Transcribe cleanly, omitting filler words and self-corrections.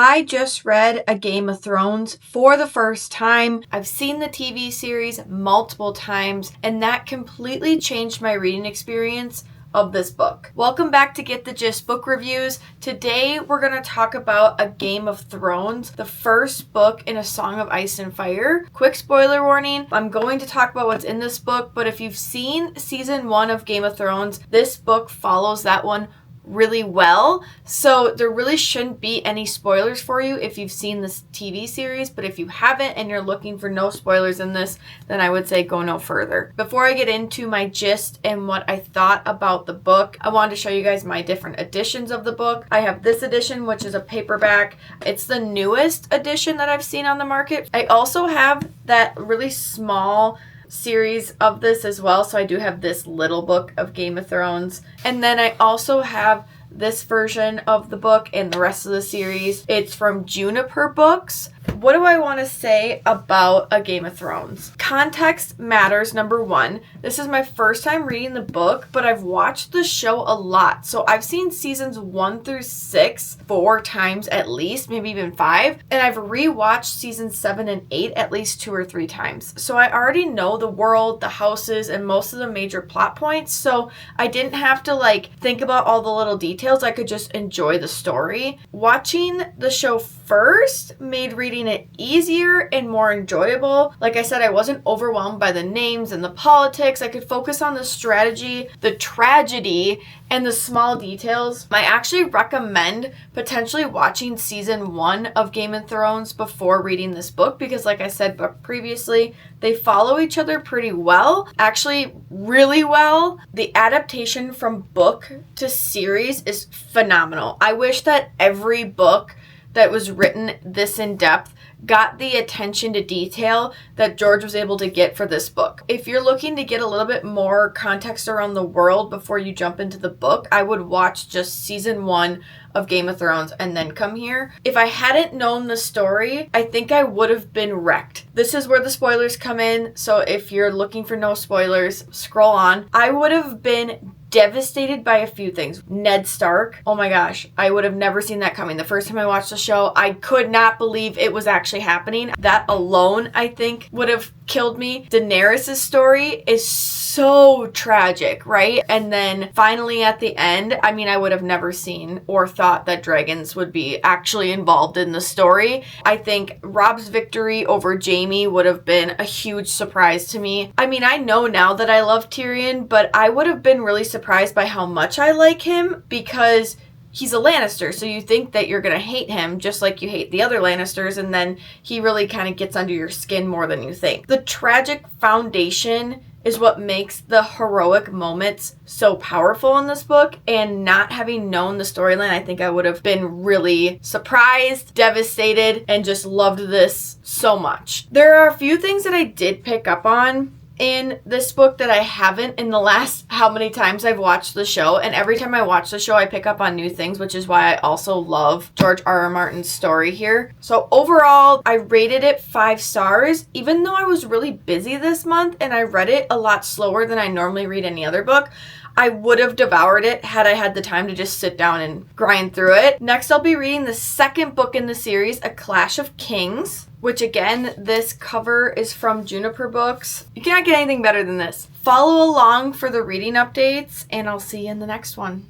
I just read A Game of Thrones for the first time. I've seen the TV series multiple times, and that completely changed my reading experience of this book. Welcome back to Get the Gist Book Reviews. Today we're going to talk about A Game of Thrones, the first book in A Song of Ice and Fire. Quick spoiler warning, I'm going to talk about what's in this book, but if you've seen season 1 of Game of Thrones, this book follows that one really well, so there really shouldn't be any spoilers for you if you've seen this TV series, but if you haven't and you're looking for no spoilers in this, then I would say go no further. Before I get into my gist and what I thought about the book, I wanted to show you guys my different editions of the book. I have this edition, which is a paperback. It's the newest edition that I've seen on the market. I also have that really small series of this as well, so I do have this little book of Game of Thrones, and then I also have this version of the book and the rest of the series. It's from Juniper Books. What do I want to say about A Game of Thrones? Context matters, number one. This is my first time reading the book, but I've watched the show a lot. So I've seen seasons 1 through 6 4 times at least, maybe even 5. And I've rewatched seasons 7 and 8 at least 2 or 3 times. So I already know the world, the houses, and most of the major plot points. So I didn't have to think about all the little details. I could just enjoy the story. Watching the show first made reading it easier and more enjoyable. Like I said, I wasn't overwhelmed by the names and the politics. I could focus on the strategy, the tragedy, and the small details. I actually recommend potentially watching season 1 of Game of Thrones before reading this book because, like I said previously, they follow each other pretty well. Actually, really well. The adaptation from book to series is phenomenal. I wish that every book that was written this in depth got the attention to detail that George was able to get for this book. If you're looking to get a little bit more context around the world before you jump into the book, I would watch just season 1 of Game of Thrones and then come here. If I hadn't known the story, I think I would have been wrecked. This is where the spoilers come in, so if you're looking for no spoilers, scroll on. I would have been devastated by a few things. Ned Stark, oh my gosh, I would have never seen that coming. The first time I watched the show, I could not believe it was actually happening. That alone, I think, would have killed me. Daenerys' story is so tragic, right? And then finally at the end, I would have never seen or thought that dragons would be actually involved in the story. I think Robb's victory over Jaime would have been a huge surprise to me. I know now that I love Tyrion, but I would have been really surprised by how much I like him because he's a Lannister, so you think that you're gonna hate him just like you hate the other Lannisters, and then he really kind of gets under your skin more than you think. The tragic foundation is what makes the heroic moments so powerful in this book, and not having known the storyline, I think I would have been really surprised, devastated, and just loved this so much. There are a few things that I did pick up on in this book that I haven't in the last how many times I've watched the show, and every time I watch the show I pick up on new things, which is why I also love George R.R. Martin's story here. So overall, I rated it 5 stars, even though I was really busy this month and I read it a lot slower than I normally read any other book. I would have devoured it had I had the time to just sit down and grind through it. Next, I'll be reading the second book in the series, A Clash of Kings, which again, this cover is from Juniper Books. You cannot get anything better than this. Follow along for the reading updates, and I'll see you in the next one.